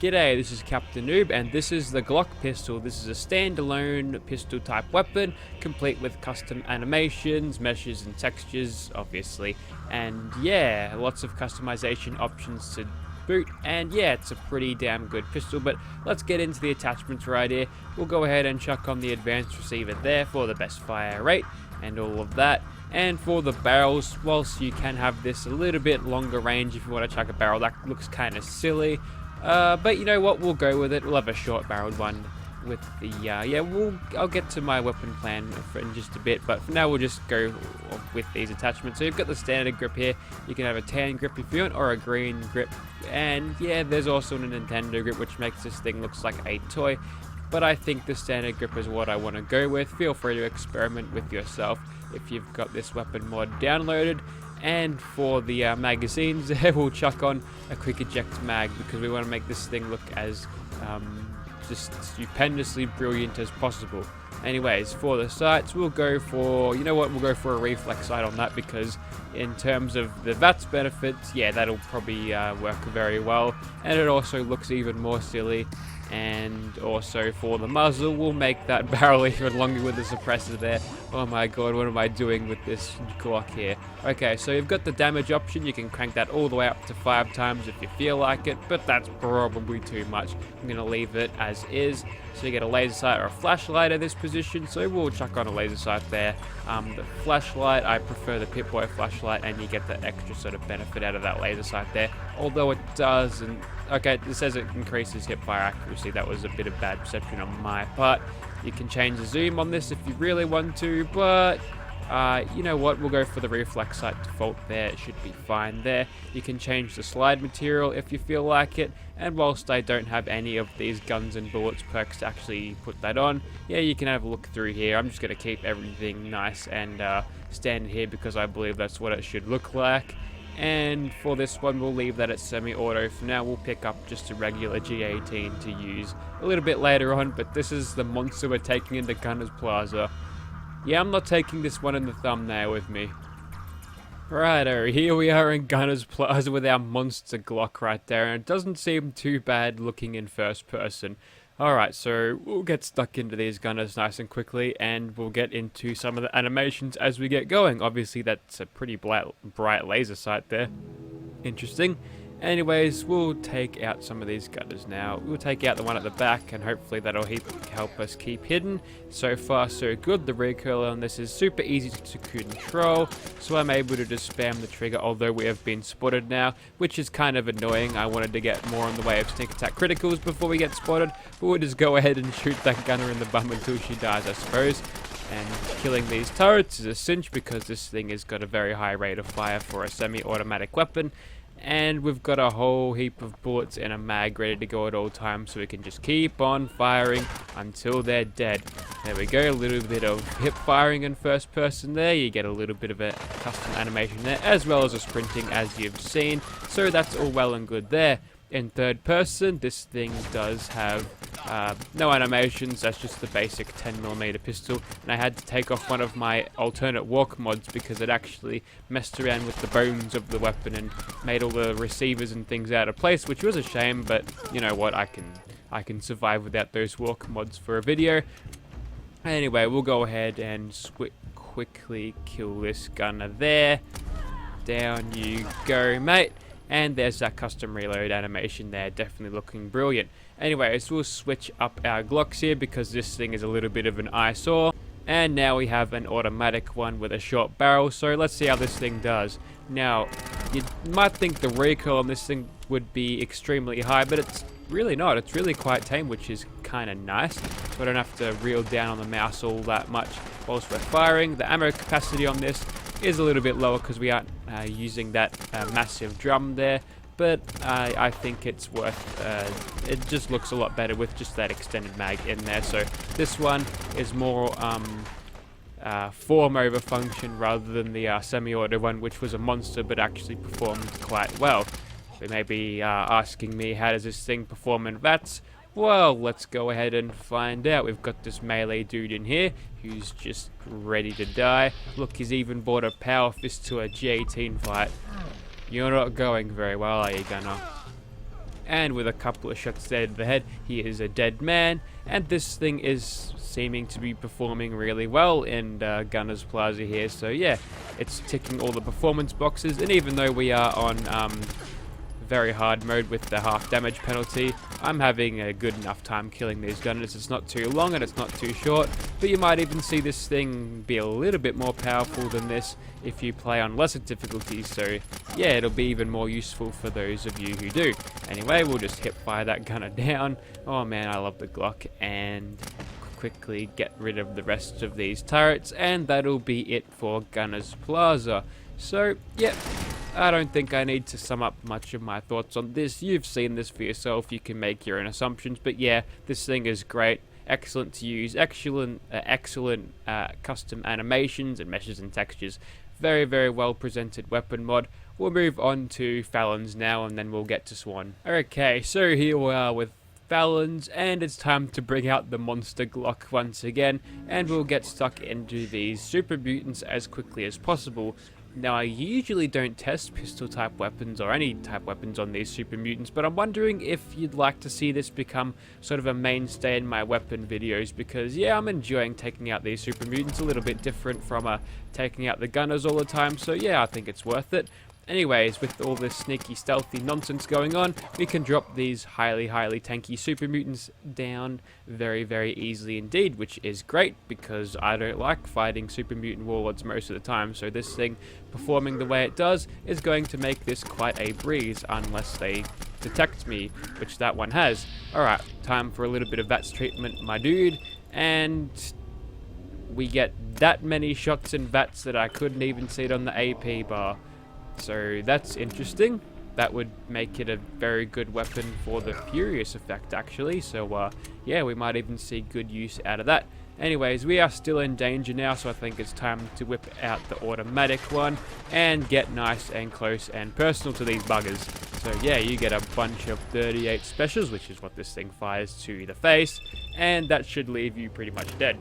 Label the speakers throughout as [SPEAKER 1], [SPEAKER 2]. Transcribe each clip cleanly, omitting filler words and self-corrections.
[SPEAKER 1] G'day, this is Captain Noob, and this is the Glock pistol. This is a standalone pistol type weapon, complete with custom animations, meshes and textures, obviously. And yeah, lots of customization options to boot, and yeah, it's a pretty damn good pistol. But let's get into the attachments right here. We'll go ahead and chuck on the advanced receiver there for the best fire rate and all of that. And for the barrels, whilst you can have this a little bit longer range if you want to chuck a barrel, that looks kind of silly. But you know what, we'll go with it. We'll have a short barreled one with the, I'll get to my weapon plan in just a bit, but for now we'll just go with these attachments. So you've got the standard grip here. You can have a tan grip if you want, or a green grip. And yeah, there's also a Nintendo grip, which makes this thing look like a toy. But I think the standard grip is what I want to go with. Feel free to experiment with yourself if you've got this weapon mod downloaded. And for the magazines, we'll chuck on a quick eject mag because we want to make this thing look as just stupendously brilliant as possible. Anyways, for the sights, we'll go for, we'll go for a reflex sight on that, because in terms of the VATS benefits, yeah, that'll probably work very well. And it also looks even more silly. And also for the muzzle, we'll make that barrel even longer with the suppressor there. Oh my god, what am I doing with this Glock here? Okay, so you've got the damage option. You can crank that all the way up to 5 times if you feel like it, but that's probably too much. I'm going to leave it as is. So you get a laser sight or a flashlight at this position, so we'll chuck on a laser sight there. The flashlight, I prefer the Pip-Boy flashlight, and you get that extra sort of benefit out of that laser sight there. Although it doesn't... Okay, it says it increases hip fire accuracy. That was a bit of bad perception on my part. You can change the zoom on this if you really want to, but you know what, we'll go for the reflex sight default there. It should be fine there. You can change the slide material if you feel like it, and whilst I don't have any of these guns and bullets perks to actually put that on, yeah, you can have a look through here. I'm just going to keep everything nice and standard here because I believe that's what it should look like. And for this one, we'll leave that at semi-auto for now. We'll pick up just a regular G18 to use a little bit later on, but this is the monster we're taking into Gunner's Plaza. Yeah, I'm not taking this one in the thumbnail with me. Righto, here we are in Gunner's Plaza with our monster Glock right there, and it doesn't seem too bad looking in first person. Alright, so we'll get stuck into these gunners nice and quickly, and we'll get into some of the animations as we get going. Obviously, that's a pretty bright laser sight there. Interesting. Anyways, we'll take out some of these gunners now. We'll take out the one at the back, and hopefully that'll help us keep hidden. So far, so good. The recoil on this is super easy to control, so I'm able to just spam the trigger, although we have been spotted now, which is kind of annoying. I wanted to get more in the way of sneak attack criticals before we get spotted, but we'll just go ahead and shoot that gunner in the bum until she dies, I suppose. And killing these turrets is a cinch because this thing has got a very high rate of fire for a semi-automatic weapon. And we've got a whole heap of bullets and a mag ready to go at all times, so we can just keep on firing until they're dead. There we go, a little bit of hip firing in first person there. You get a little bit of a custom animation there, as well as a sprinting, as you've seen. So that's all well and good there. In third person, this thing does have no animations. That's just the basic 10mm pistol, and I had to take off one of my alternate walk mods because it actually messed around with the bones of the weapon and made all the receivers and things out of place, which was a shame, but you know what, I can survive without those walk mods for a video. Anyway, we'll go ahead and quickly kill this gunner there. Down you go, mate. And there's that custom reload animation there, definitely looking brilliant. Anyways, we'll switch up our Glocks here because this thing is a little bit of an eyesore. And now we have an automatic one with a short barrel, so let's see how this thing does. Now, you might think the recoil on this thing would be extremely high, but it's really not. It's really quite tame, which is kind of nice. So I don't have to reel down on the mouse all that much whilst we're firing. The ammo capacity on this is a little bit lower because we aren't using that massive drum there, but I think it's worth it. Just looks a lot better with just that extended mag in there. So this one is more form over function rather than the semi-auto one, which was a monster but actually performed quite well. So you may be asking me, how does this thing perform in VATS? Well, let's go ahead and find out. We've got this melee dude in here who's just ready to die. Look, he's even brought a power fist to a G18 fight. You're not going very well, are you, Gunner? and with a couple of shots there to the head, he is a dead man. And this thing is seeming to be performing really well in Gunner's Plaza here. So yeah, it's ticking all the performance boxes, and even though we are on very hard mode with the half damage penalty, I'm having a good enough time killing these gunners. It's not too long and it's not too short, but you might even see this thing be a little bit more powerful than this if you play on lesser difficulties. So yeah, it'll be even more useful for those of you who do. Anyway, we'll just hip fire that gunner down. Oh man, I love the Glock. And quickly get rid of the rest of these turrets, and that'll be it for Gunner's Plaza. So yeah, I don't think I need to sum up much of my thoughts on this. You've seen this for yourself, you can make your own assumptions, but yeah, this thing is great, excellent to use, excellent custom animations and meshes and textures. Very, very well presented weapon mod. We'll move on to Fallons now, and then we'll get to Swan. Okay, so here we are with Fallons, and it's time to bring out the monster Glock once again, and we'll get stuck into these super mutants as quickly as possible. Now, I usually don't test pistol type weapons or any type weapons on these super mutants, but I'm wondering if you'd like to see this become sort of a mainstay in my weapon videos, because yeah, I'm enjoying taking out these super mutants, a little bit different from taking out the gunners all the time, so yeah, I think it's worth it. Anyways, with all this sneaky stealthy nonsense going on, we can drop these highly tanky super mutants down very, very easily indeed, which is great because I don't like fighting super mutant warlords most of the time, so this thing performing the way it does is going to make this quite a breeze unless they detect me, which that one has. Alright, time for a little bit of VATS treatment, my dude, and we get that many shots in VATS that I couldn't even see it on the AP bar. So that's interesting. That would make it a very good weapon for the Furious effect, actually. So yeah, we might even see good use out of that. Anyways, we are still in danger now, so I think it's time to whip out the automatic one and get nice and close and personal to these buggers. So yeah, you get a bunch of 38 specials, which is what this thing fires to the face, and that should leave you pretty much dead.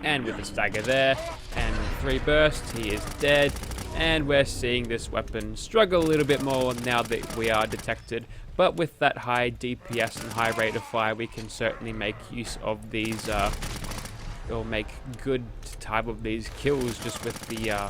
[SPEAKER 1] And with the stagger there, and 3 bursts, he is dead. And we're seeing this weapon struggle a little bit more now that we are detected. But with that high DPS and high rate of fire, we can certainly make use of these, or make good time of these kills just with the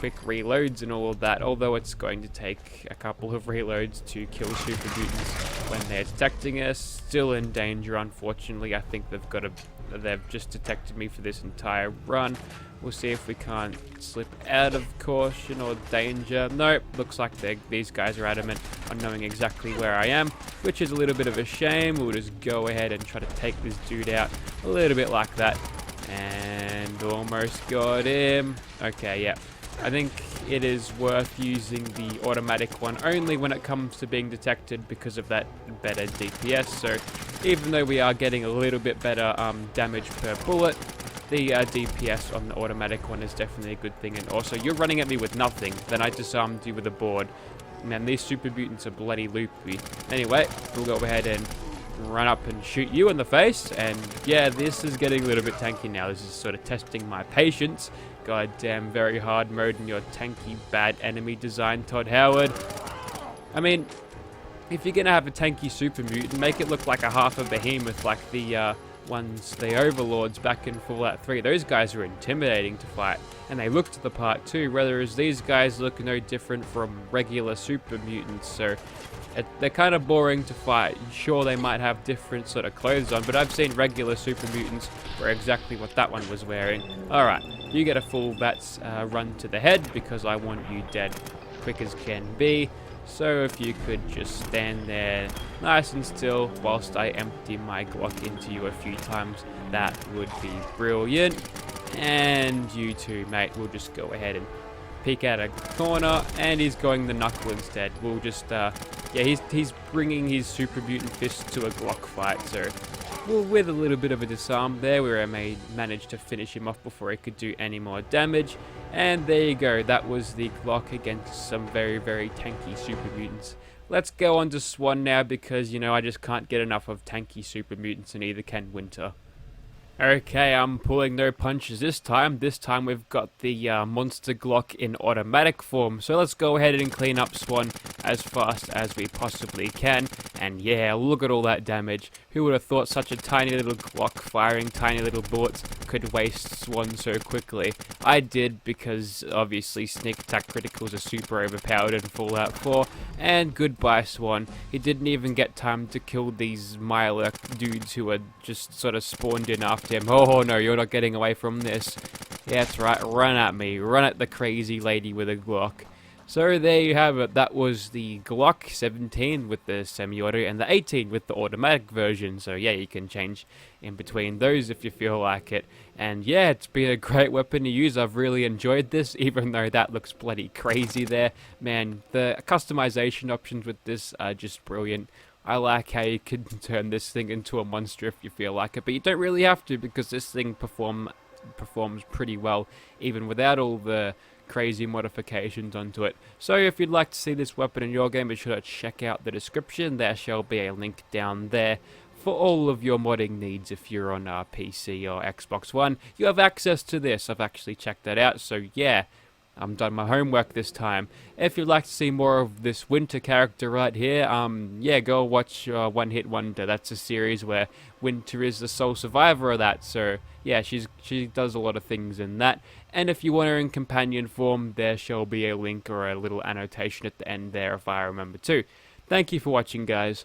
[SPEAKER 1] quick reloads and all of that. Although it's going to take a couple of reloads to kill super mutants when they're detecting us. Still in danger, unfortunately. I think they've just detected me for this entire run. We'll see if we can't slip out of caution or danger. Nope, looks like these guys are adamant on knowing exactly where I am, which is a little bit of a shame. We'll just go ahead and try to take this dude out a little bit like that. And almost got him. Okay, yeah. I think it is worth using the automatic one only when it comes to being detected because of that better DPS. So even though we are getting a little bit better damage per bullet, the DPS on the automatic one is definitely a good thing. And also, you're running at me with nothing, then I disarmed you with a board. Man, these super mutants are bloody loopy. Anyway, we'll go ahead and run up and shoot you in the face. And yeah, this is getting a little bit tanky now. This is sort of testing my patience. Goddamn, very hard mode in your tanky bad enemy design, Todd Howard. I mean, if you're gonna have a tanky super mutant, make it look like a half a behemoth, like the the overlords back in Fallout 3. Those guys are intimidating to fight, and they look to the part too, whereas these guys look no different from regular super mutants, so they're kind of boring to fight. Sure, they might have different sort of clothes on, but I've seen regular super mutants wear exactly what that one was wearing. Alright, you get a full VATS run to the head, because I want you dead quick as can be. So if you could just stand there nice and still whilst I empty my Glock into you a few times, that would be brilliant. And you too, mate. We'll just go ahead and peek out a corner, and he's going the knuckle instead. We'll just, yeah, he's bringing his super mutant fist to a Glock fight, so well, with a little bit of a disarm there, we managed to finish him off before he could do any more damage. And there you go, that was the Glock against some very, very tanky super mutants. Let's go on to Swan now, because, you know, I just can't get enough of tanky super mutants, and neither can Winter. Okay, I'm pulling no punches this time. This time we've got the monster Glock in automatic form. So let's go ahead and clean up Swan as fast as we possibly can. And yeah, look at all that damage. Who would have thought such a tiny little Glock firing tiny little bullets could waste Swan so quickly? I did, because obviously sneak attack criticals are super overpowered in Fallout 4. And goodbye Swan. He didn't even get time to kill these Mirelurk dudes who had just sort of spawned in after him. Oh no, you're not getting away from this. Yeah, that's right, run at me. Run at the crazy lady with a Glock. So there you have it. That was the Glock 17 with the semi-auto and the 18 with the automatic version. So yeah, you can change in between those if you feel like it. And yeah, it's been a great weapon to use. I've really enjoyed this, even though that looks bloody crazy there. Man, the customization options with this are just brilliant. I like how you can turn this thing into a monster if you feel like it, but you don't really have to, because this thing performs pretty well even without all the crazy modifications onto it. So if you'd like to see this weapon in your game, be sure to check out the description. There shall be a link down there for all of your modding needs. If you're on PC or Xbox One, you have access to this. I've actually checked that out, so yeah, I'm done my homework this time. If you'd like to see more of this Winter character right here, yeah, go watch One Hit Wonder. That's a series where Winter is the sole survivor of that. So yeah, she does a lot of things in that. And if you want her in companion form, there shall be a link or a little annotation at the end there if I remember too. Thank you for watching, guys.